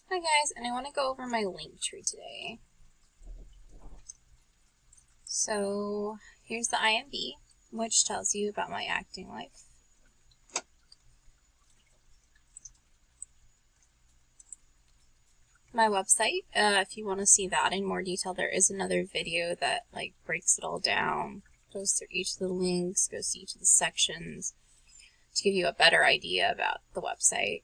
Hi guys, and I want to go over my Linktree today. So here's the IMB, which tells you about my acting life. My website, if you want to see that in more detail, there is another video that breaks it all down, goes through each of the links, goes to each of the sections to give you a better idea about the website.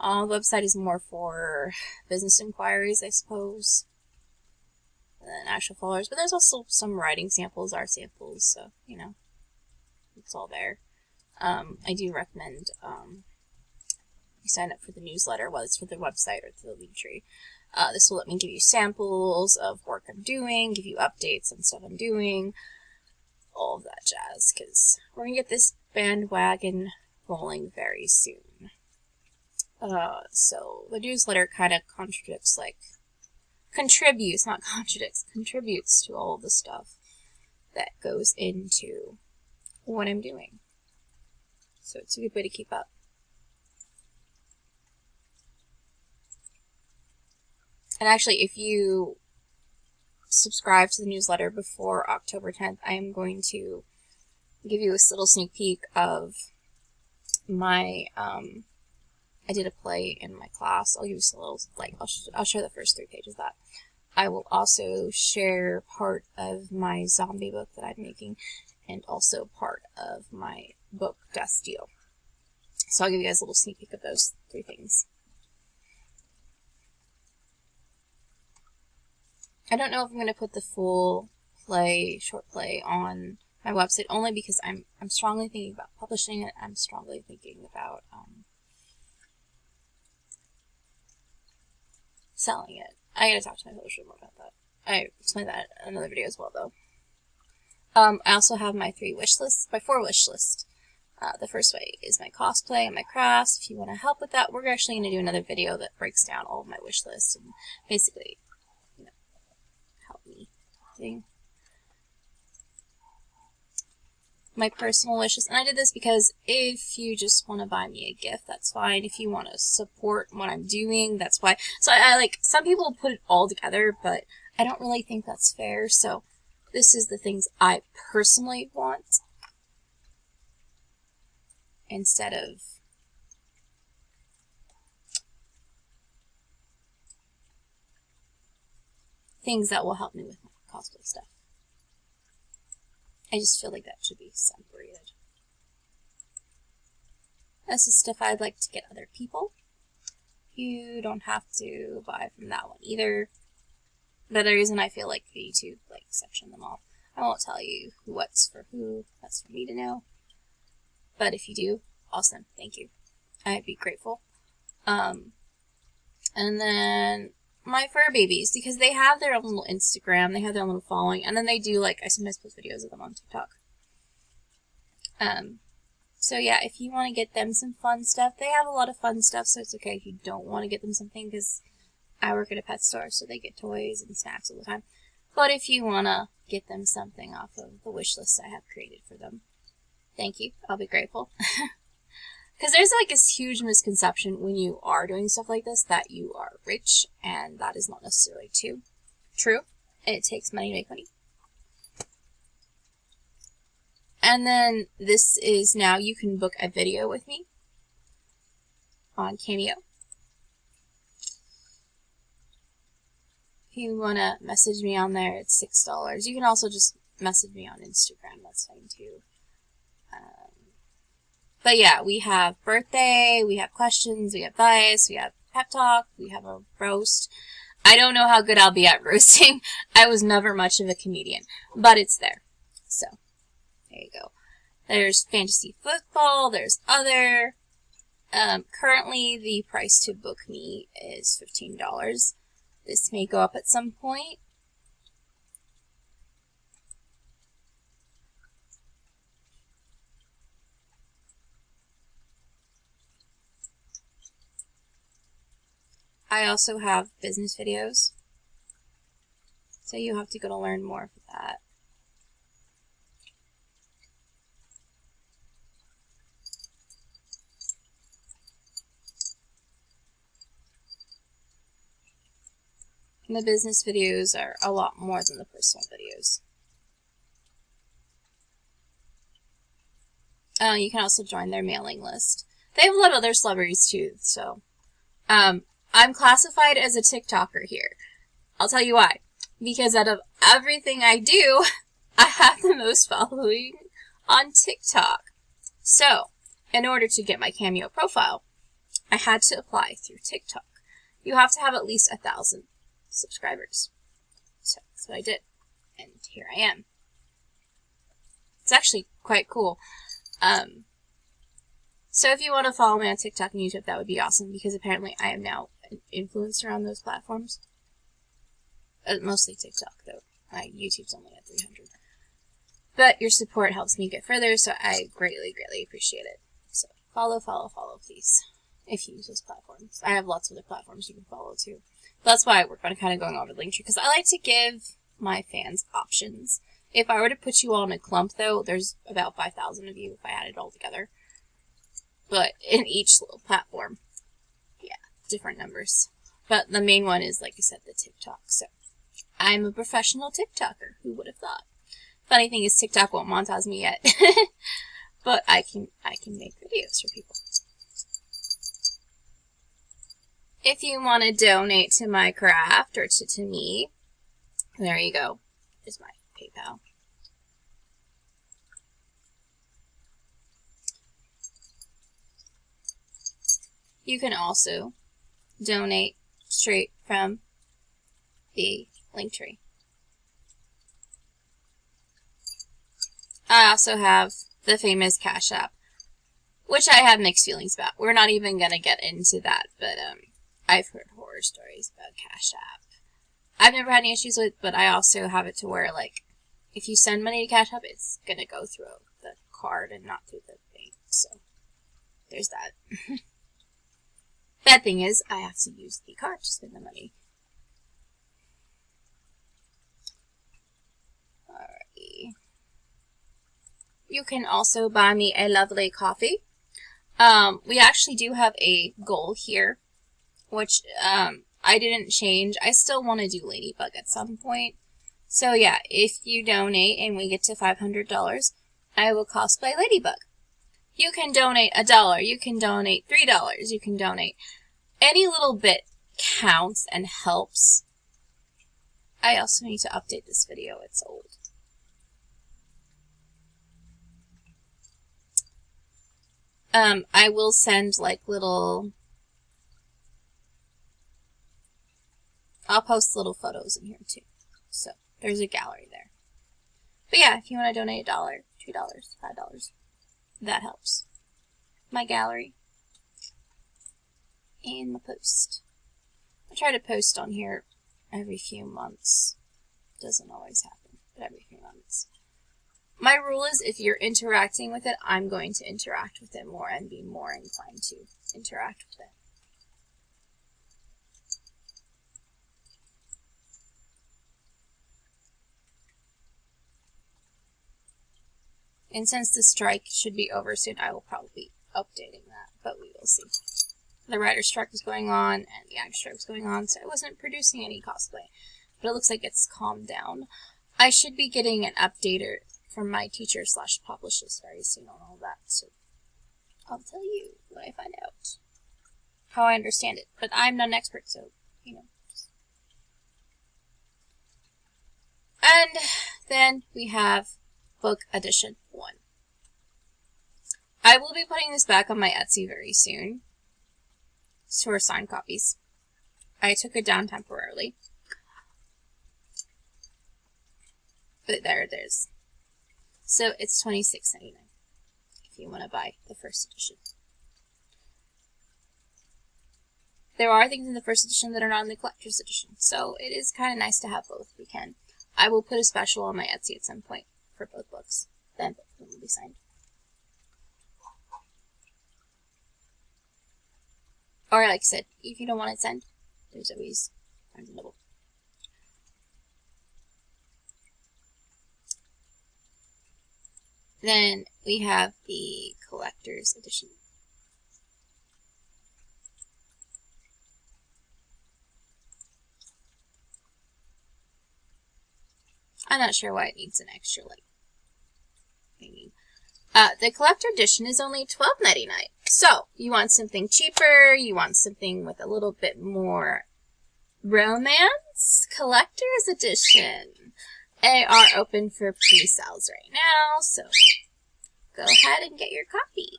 The website is more for business inquiries, I suppose, than actual followers, but there's also some writing samples, art samples, so, you know, it's all there. I do recommend you sign up for the newsletter, whether it's for the website or through the Linktree. This will let me give you samples of work I'm doing, give you updates on stuff I'm doing, all of that jazz, because we're going to get this bandwagon rolling very soon. So the newsletter kind of contributes to all of the stuff that goes into what I'm doing. So it's a good way to keep up. And actually, if you subscribe to the newsletter before October 10th, I am going to give you a little sneak peek of my, I did a play in my class. I'll give you a little, I'll share the first 3 pages of that. I will also share part of my zombie book that I'm making, and also part of my book, Death Deal. So I'll give you guys a little sneak peek of those 3 things. I don't know if I'm going to put the full short play on my website, only because I'm strongly thinking about publishing it. I'm strongly thinking about selling it. I gotta talk to my publisher more about that. I explained that in another video as well, though. I also have my 4 wish lists. The first way is my cosplay and my crafts. If you want to help with that, we're actually going to do another video that breaks down all of my wish lists and basically, you know, help me. My personal wishes, and I did this because if you just want to buy me a gift, that's fine. If you want to support what I'm doing, that's why. So I like, some people put it all together, but I don't really think that's fair. So this is the things I personally want instead of things that will help me with my cosplay stuff. I just feel like that should be separated. This is stuff I'd like to get other people. You don't have to buy from that one either. The other reason I feel like you to section them off. I won't tell you what's for who. That's for me to know. But if you do, awesome. Thank you. I'd be grateful. And then my fur babies, because they have their own little Instagram, they have their own little following, and then they do, I sometimes post videos of them on TikTok. So yeah, if you want to get them some fun stuff, they have a lot of fun stuff, so it's okay if you don't want to get them something, because I work at a pet store, so they get toys and snacks all the time. But if you want to get them something off of the wish list I have created for them, thank you. I'll be grateful. Because there's this huge misconception when you are doing stuff like this that you are rich, and that is not necessarily true. It takes money to make money. And then this is now you can book a video with me on Cameo. If you want to message me on there, it's $6. You can also just message me on Instagram. That's fine too. But yeah, we have birthday, we have questions, we have advice, we have pep talk, we have a roast. I don't know how good I'll be at roasting. I was never much of a comedian, but it's there. So, there you go. There's fantasy football, there's other. Currently, the price to book me is $15. This may go up at some point. I also have business videos, so you have to go to learn more for that. And the business videos are a lot more than the personal videos. You can also join their mailing list. They have a lot of other celebrities too, so. I'm classified as a TikToker here. I'll tell you why. Because out of everything I do, I have the most following on TikTok. So, in order to get my Cameo profile, I had to apply through TikTok. You have to have at least 1,000 subscribers. So, that's what I did. And here I am. It's actually quite cool. So if you want to follow me on TikTok and YouTube, that would be awesome, because apparently I am now an influencer on those platforms. Mostly TikTok, though. YouTube's only at 300. But your support helps me get further, so I greatly, greatly appreciate it. So follow, please, if you use those platforms. I have lots of other platforms you can follow, too. That's why we're kind of going over Linktree, because I like to give my fans options. If I were to put you all in a clump, though, there's about 5,000 of you if I add it all together. But in each little platform, yeah, different numbers. But the main one is, like I said, the TikTok. So I'm a professional TikToker. Who would have thought? Funny thing is, TikTok won't monetize me yet, but I can make videos for people. If you want to donate to my craft or to me, there you go. Is my PayPal. You can also donate straight from the Linktree. I also have the famous Cash App, which I have mixed feelings about. We're not even going to get into that, but I've heard horror stories about Cash App. I've never had any issues with it, but I also have it to where, like, if you send money to Cash App, it's going to go through the card and not through the bank. So there's that. Bad thing is, I have to use the card to spend the money. Alrighty. You can also buy me a lovely coffee. We actually do have a goal here, which I didn't change. I still want to do Ladybug at some point. So yeah, if you donate and we get to $500, I will cosplay Ladybug. You can donate $1, you can donate $3, you can donate. Any little bit counts and helps. I also need to update this video, it's old. I will send like little, I'll post little photos in here too. So there's a gallery there. But yeah, if you want to donate $1, $2, $5, that helps. My gallery. And my post. I try to post on here every few months. Doesn't always happen, but every few months. My rule is if you're interacting with it, I'm going to interact with it more and be more inclined to interact with it. And since the strike should be over soon, I will probably be updating that, but we will see. The writer's strike was going on, and the actor strike was going on, so I wasn't producing any cosplay. But it looks like it's calmed down. I should be getting an updater from my teacher/publicist very soon on all that, so I'll tell you when I find out how I understand it. But I'm not an expert, so, you know. And then we have Book Edition 1. I will be putting this back on my Etsy very soon. For signed copies. I took it down temporarily. But there it is. So it's $26.99 if you want to buy the first edition. There are things in the first edition that are not in the collector's edition, so it is kind of nice to have both if we can. I will put a special on my Etsy at some point for both books. Then both of them will be signed. Or, like I said, if you don't want it signed, there's always Barnes & Noble. Then we have the collector's edition. I'm not sure why it needs an extra, like, thingy. The collector edition is only $12.99. So, you want something cheaper, you want something with a little bit more romance? Collector's edition. They are open for pre-sales right now, so go ahead and get your copy.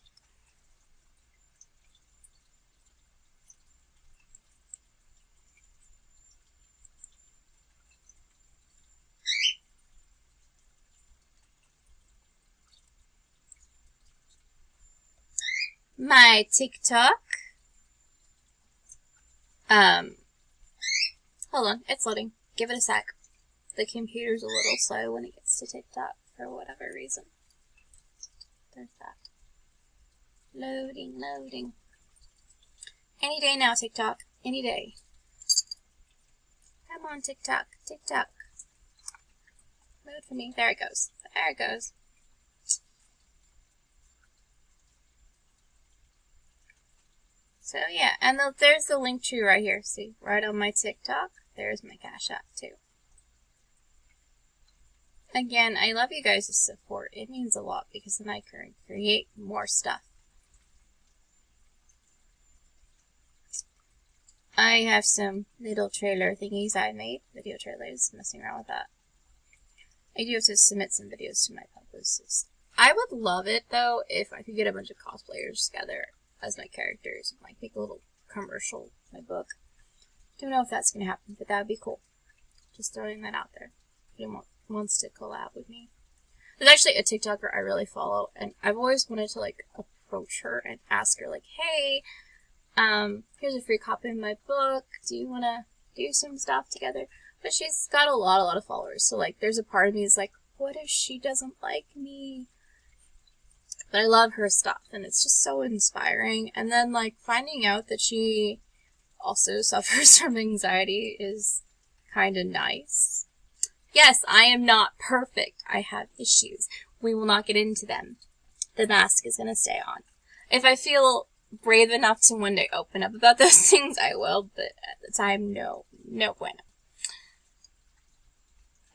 My TikTok. Hold on, it's loading. Give it a sec. The computer's a little slow when it gets to TikTok for whatever reason. There's that. Loading, loading. Any day now, TikTok. Any day. Come on, TikTok. TikTok. Load for me. There it goes. There it goes. So yeah, and there's the Linktree right here. See, right on my TikTok. There's my Cash App too. Again, I love you guys' support. It means a lot because then I can create more stuff. I have some little trailer thingies I made. Video trailers, messing around with that. I do have to submit some videos to my publicist. I would love it though if I could get a bunch of cosplayers together as my characters and like make a little commercial with my book. Don't know if that's gonna happen, but that would be cool. Just throwing that out there. If anyone wants to collab with me. There's actually a TikToker I really follow, and I've always wanted to like approach her and ask her like, hey, here's a free copy of my book. Do you wanna do some stuff together? But she's got a lot of followers, so like there's a part of me is like, what if she doesn't like me? But I love her stuff, and it's just so inspiring. And then, like, finding out that she also suffers from anxiety is kind of nice. Yes, I am not perfect. I have issues. We will not get into them. The mask is going to stay on. If I feel brave enough to one day open up about those things, I will. But at the time, no bueno.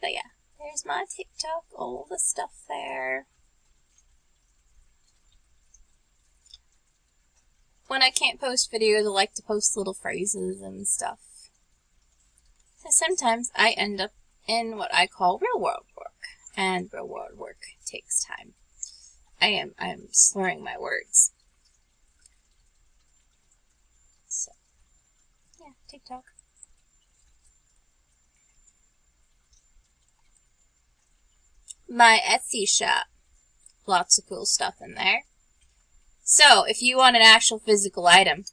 But yeah, there's my TikTok. All the stuff there. When I can't post videos, I like to post little phrases and stuff. So sometimes I end up in what I call real world work. And real world work takes time. I am slurring my words. So, yeah, TikTok. My Etsy shop. Lots of cool stuff in there. So, if you want an actual physical item,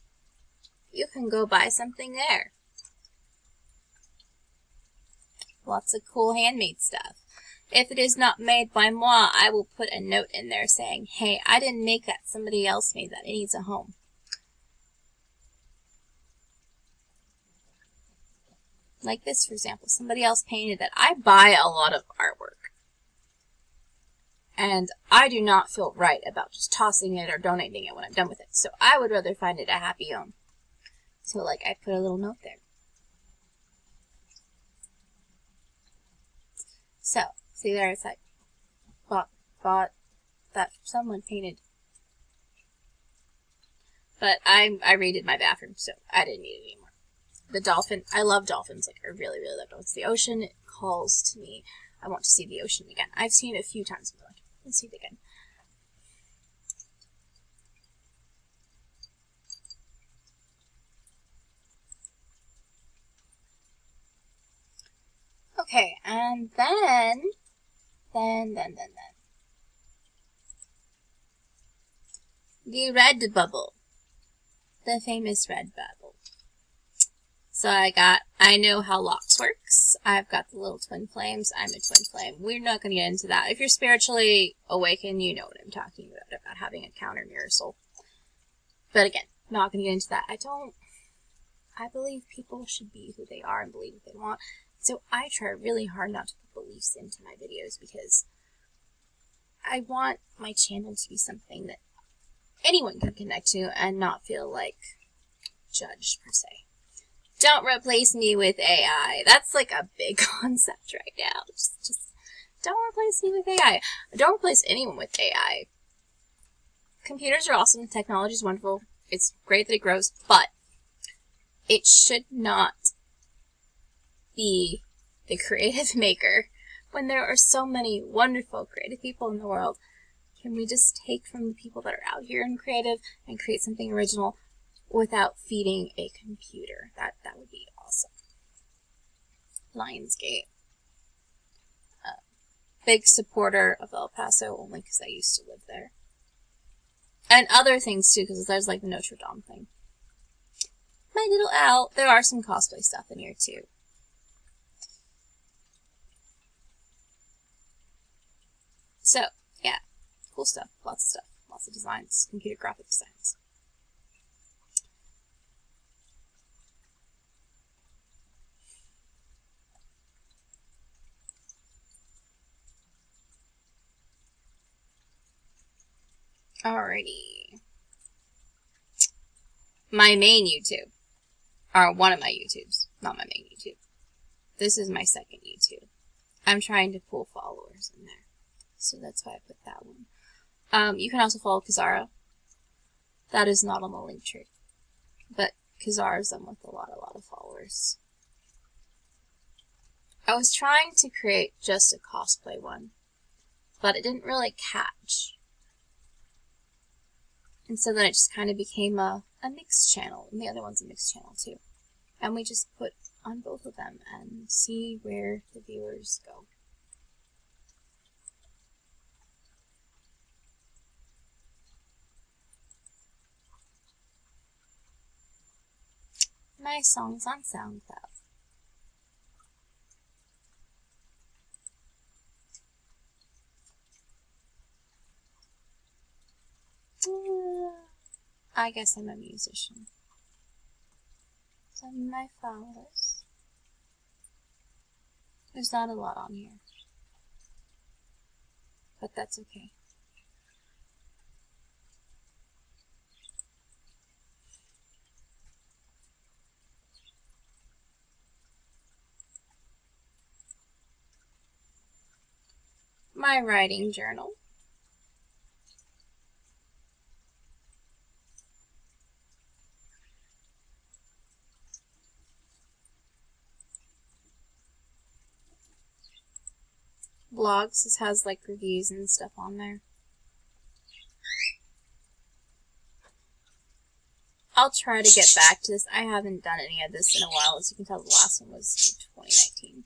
you can go buy something there. Lots of cool handmade stuff. If it is not made by moi, I will put a note in there saying, hey, I didn't make that, somebody else made that, it needs a home. Like this, for example, somebody else painted that. I buy a lot of artwork. And I do not feel right about just tossing it or donating it when I'm done with it. So I would rather find it a happy home. So, like, I put a little note there. So, see there, it's like, bought that someone painted. But I redid my bathroom, so I didn't need it anymore. The dolphin, I love dolphins. Like, I really love dolphins. The ocean calls to me. I want to see the ocean again. I've seen it a few times before. Let's see it again. Okay, and then. The red bubble. The famous red bubble. So I know how locks works. I've got the little twin flames. I'm a twin flame. We're not going to get into that. If you're spiritually awakened, you know what I'm talking about having a counter mirror soul. But again, not going to get into that. I believe people should be who they are and believe what they want. So I try really hard not to put beliefs into my videos because I want my channel to be something that anyone can connect to and not feel like judged per se. Don't replace me with AI. That's like a big concept right now. Just don't replace me with AI. Don't replace anyone with AI. Computers are awesome. Technology is wonderful. It's great that it grows, but it should not be the creative maker when there are so many wonderful creative people in the world. Can we just take from the people that are out here and creative and create something original without feeding a computer? That would be awesome. Lionsgate. Big supporter of El Paso, only because I used to live there. And other things too, because there's like the Notre Dame thing. My Little Owl. There are some cosplay stuff in here too. So, yeah. Cool stuff. Lots of stuff. Lots of designs. Computer graphic designs. Alrighty. My main YouTube. Or one of my YouTubes. Not my main YouTube. This is my second YouTube. I'm trying to pull followers in there. So that's why I put that one. You can also follow Kazara. That is not on the Linktree. But Kazara's done with a lot of followers. I was trying to create just a cosplay one. But it didn't really catch. And so then it just kind of became a mixed channel. And the other one's a mixed channel too. And we just put on both of them and see where the viewers go. My songs on SoundCloud. I guess I'm a musician. Some of my followers. There's not a lot on here. But that's okay. My writing journal. Blogs. This has like reviews and stuff on there. I'll try to get back to this. I haven't done any of this in a while. As you can tell, the last one was 2019.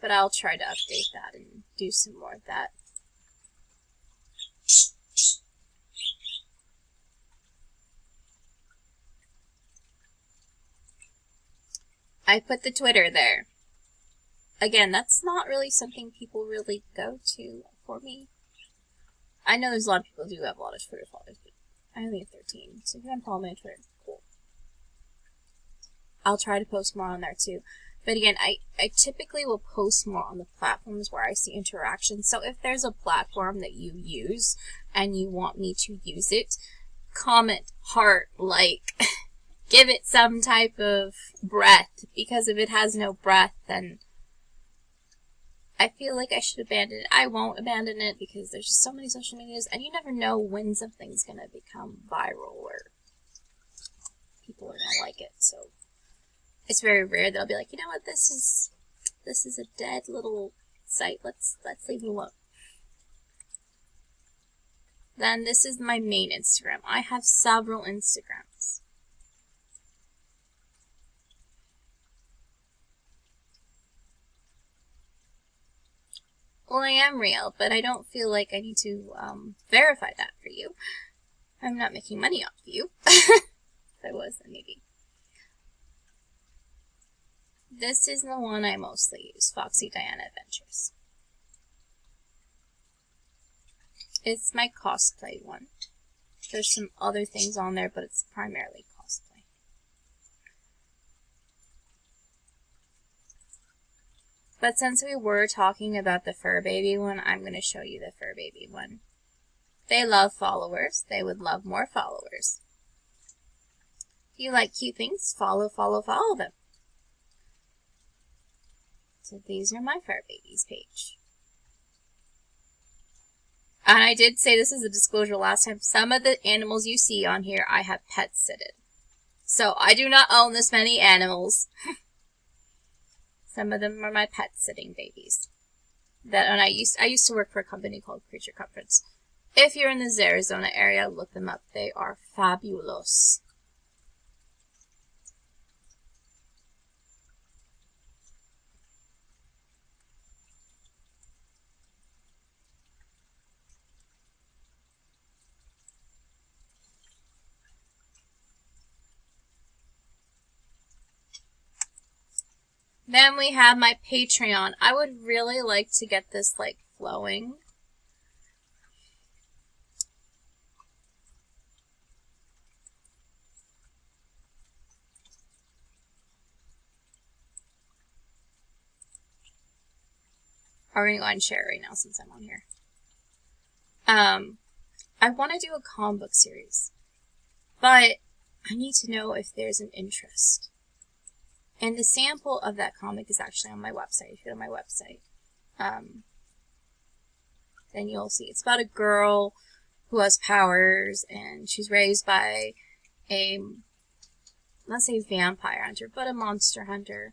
But I'll try to update that and do some more of that. I put the Twitter there. Again, that's not really something people really go to for me. I know there's a lot of people who do have a lot of Twitter followers, but I only have 13. So if you want to follow me on Twitter, cool. I'll try to post more on there too. But again, I typically will post more on the platforms where I see interaction. So if there's a platform that you use and you want me to use it, comment, heart, like, give it some type of breath. Because if it has no breath, then I feel like I should abandon it. I won't abandon it because there's just so many social medias, and you never know when something's going to become viral or people are going to like it. So it's very rare that I'll be like, you know what, this is a dead little site. Let's leave it alone. Then this is my main Instagram. I have several Instagrams. Well, I am real, but I don't feel like I need to verify that for you. I'm not making money off of you. If I was, then maybe. This is the one I mostly use, Foxy Diana Adventures. It's my cosplay one. There's some other things on there, but it's primarily cosplay. But since we were talking about the fur baby one, I'm going to show you the fur baby one. They love followers. They would love more followers. If you like cute things, follow them. So these are my fur babies page. And I did say this is a disclosure last time. Some of the animals you see on here, I have pet sitted. So I do not own this many animals. Some of them are my pet sitting babies. And I used to work for a company called Creature Comforts. If you're in the Arizona area, look them up. They are fabulous. Then we have my Patreon. I would really like to get this, like, flowing. We're going to go ahead and share it right now since I'm on here. I want to do a comic book series, but I need to know if there's an interest. And the sample of that comic is actually on my website. If you go to my website, then you'll see. It's about a girl who has powers, and she's raised by a, not say vampire hunter, but a monster hunter's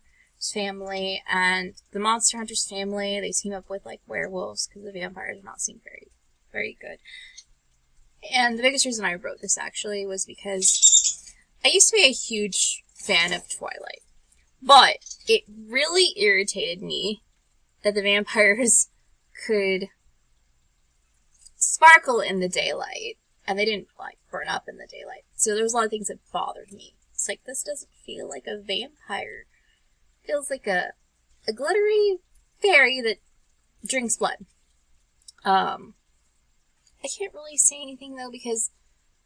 family. And the monster hunter's family, they team up with, like, werewolves, because the vampires do not seem very, very good. And the biggest reason I wrote this, actually, was because I used to be a huge fan of Twilight. But it really irritated me that the vampires could sparkle in the daylight, and they didn't, like, burn up in the daylight. So there was a lot of things that bothered me. It's like, this doesn't feel like a vampire. It feels like a glittery fairy that drinks blood. I can't really say anything, though, because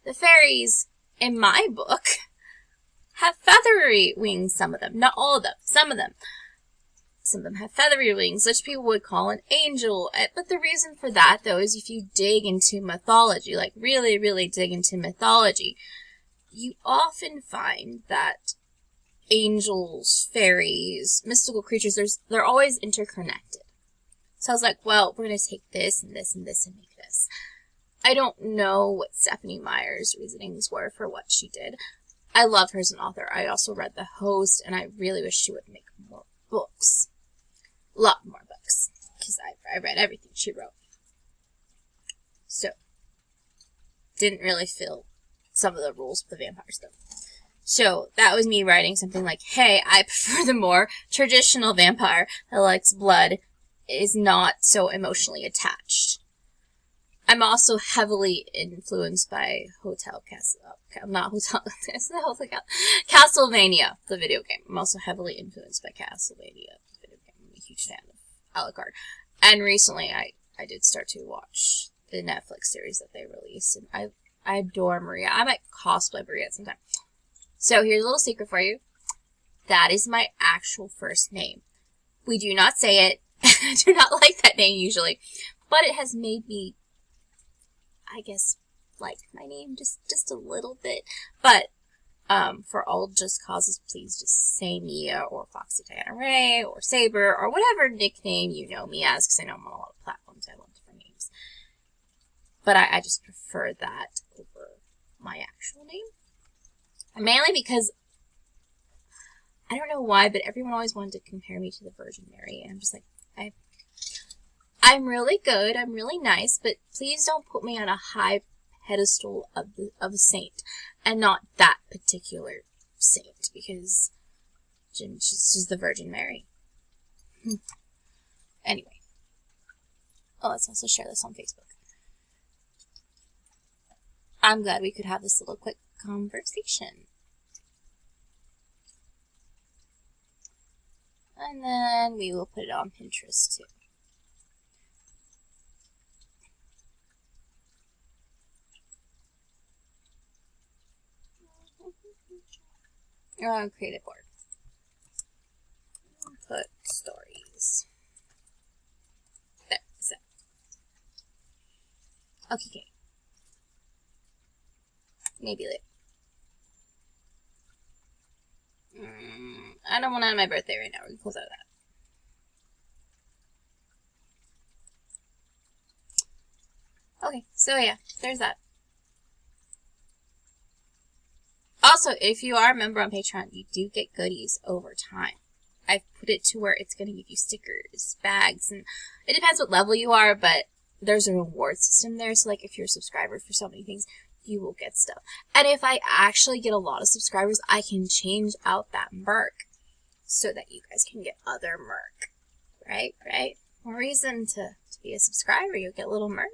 the fairies in my book have feathery wings, some of them. Not all of them, some of them. Some of them have feathery wings, which people would call an angel. But the reason for that, though, is if you dig into mythology, like really, really dig into mythology, you often find that angels, fairies, mystical creatures, they're always interconnected. So I was like, well, we're going to take this and this and this and make this. I don't know what Stephanie Meyer's reasonings were for what she did. I love her as an author. I also read The Host, and I really wish she would make more books. A lot more books. Because I read everything she wrote. So, didn't really feel some of the rules with the vampire stuff. So, that was me writing something like, hey, I prefer the more traditional vampire that likes blood, is not so emotionally attached. I'm also heavily influenced by Castlevania, the video game. I'm also heavily influenced by Castlevania, the video game. I'm a huge fan of Alucard. And recently, I did start to watch the Netflix series that they released, and I adore Maria. I might cosplay Maria at some time. So here's a little secret for you. That is my actual first name. We do not say it. I do not like that name usually, but it has made me, I guess, like my name just a little bit. But for all just causes, please just say Mia or Foxy Diana Ray or Saber or whatever nickname you know me as, because I know I'm on a lot of platforms. I love different names. But I just prefer that over my actual name. And mainly because, I don't know why, but everyone always wanted to compare me to the Virgin Mary. And I'm just like, I'm really good, I'm really nice, but please don't put me on a high pedestal of a saint, and not that particular saint, because she's the Virgin Mary. Anyway. Oh, let's also share this on Facebook. I'm glad we could have this little quick conversation. And then we will put it on Pinterest too. Create a board. Put stories. There, so. Okay. Maybe later. I don't want to have my birthday right now. We're going to close out of Okay, so yeah, there's that. Also, if you are a member on Patreon, you do get goodies over time. I've put it to where it's going to give you stickers, bags, and it depends what level you are, but there's a reward system there. So, like, if you're a subscriber for so many things, you will get stuff. And if I actually get a lot of subscribers, I can change out that merc so that you guys can get other merc. Right? More reason to be a subscriber. You'll get a little merc.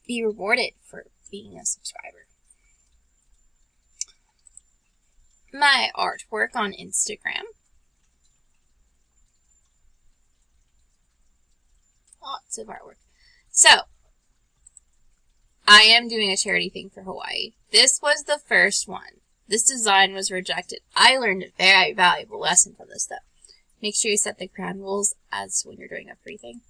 Be rewarded for being a subscriber. My artwork on Instagram. Lots of artwork. So, I am doing a charity thing for Hawaii. This was the first one. This design was rejected. I learned a very valuable lesson from this, though. Make sure you set the ground rules as when you're doing a free thing.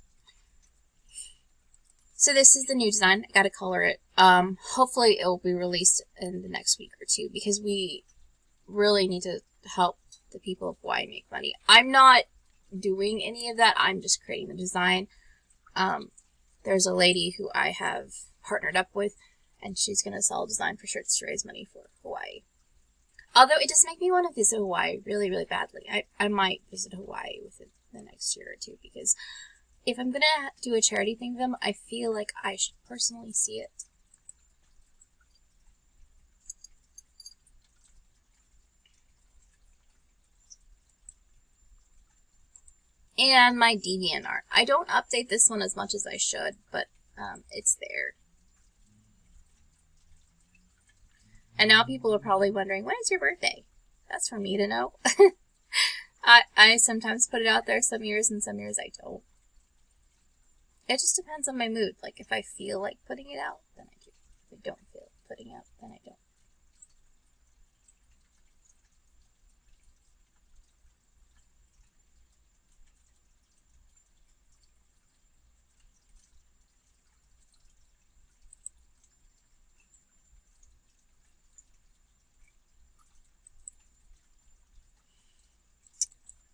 So this is the new design. I gotta color it. Hopefully it will be released in the next week or two, because we really need to help the people of Hawaii make money. I'm not doing any of that. I'm just creating the design. There's a lady who I have partnered up with, and she's going to sell a design for shirts to raise money for Hawaii. Although it does make me want to visit Hawaii really, really badly. I might visit Hawaii within the next year or two, because if I'm going to do a charity thing for them, I feel like I should personally see it. And my DeviantArt. I don't update this one as much as I should, but it's there. And now people are probably wondering, when is your birthday? That's for me to know. I sometimes put it out there some years, and some years I don't. It just depends on my mood. Like, if I feel like putting it out, then I do. If I don't feel like putting it out, then I don't.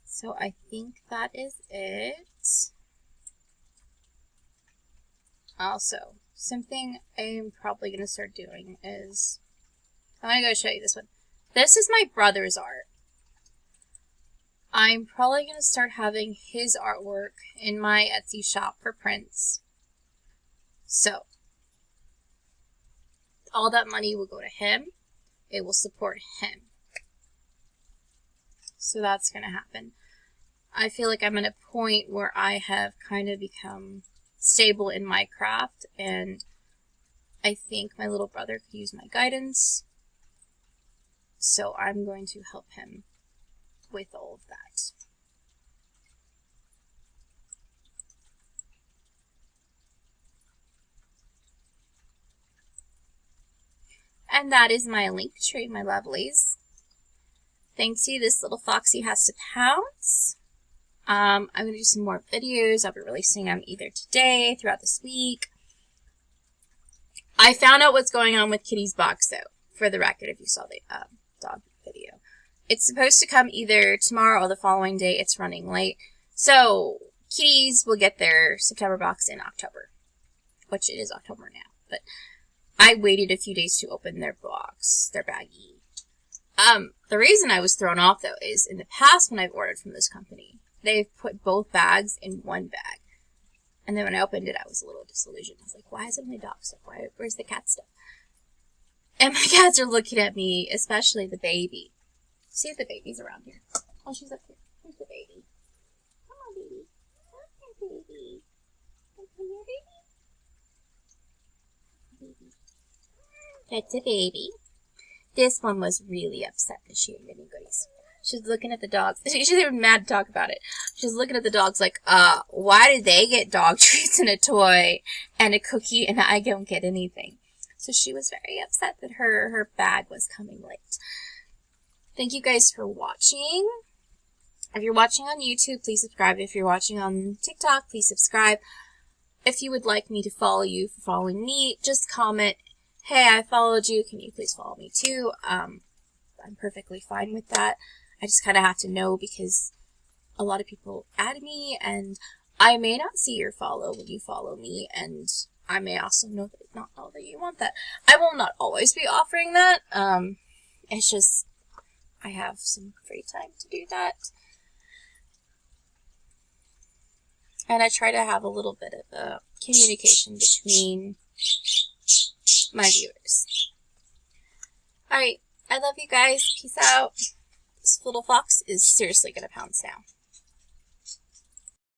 So I think that is it. Also, something I'm probably going to start doing is, I'm going to go show you this one. This is my brother's art. I'm probably going to start having his artwork in my Etsy shop for prints. So, all that money will go to him. It will support him. So that's going to happen. I feel like I'm at a point where I have kind of become stable in my craft, and I think my little brother could use my guidance. So I'm going to help him with all of that. And that is my Linktree, my lovelies. Thanks you, this little foxy has to pounce. I'm going to do some more videos. I'll be releasing them either today, throughout this week. I found out what's going on with Kitty's box, though, for the record, if you saw the dog video. It's supposed to come either tomorrow or the following day. It's running late. So, Kitties will get their September box in October, which it is October now. But I waited a few days to open their box, their baggie. The reason I was thrown off, though, is in the past when I've ordered from this company, they've put both bags in one bag. And then when I opened it, I was a little disillusioned. I was like, why is it my dog stuff? Where's the cat stuff? And my cats are looking at me, especially the baby. See if the baby's around here. Oh, she's up here. Here's the baby. Come on, baby. Come here, baby. Come here, baby. Baby. That's a baby. This one was really upset that she didn't get any goodies. She's looking at the dogs. She's even mad to talk about it. She's looking at the dogs like, why did they get dog treats and a toy and a cookie and I don't get anything? So she was very upset that her bag was coming late. Thank you guys for watching. If you're watching on YouTube, please subscribe. If you're watching on TikTok, please subscribe. If you would like me to follow you for following me, just comment, hey, I followed you. Can you please follow me too? I'm perfectly fine with that. I just kind of have to know because a lot of people add me and I may not see your follow when you follow me, and I may also not know that you want that. I will not always be offering that. It's just I have some free time to do that. And I try to have a little bit of a communication between my viewers. Alright, I love you guys. Peace out. This little fox is seriously gonna pounce now.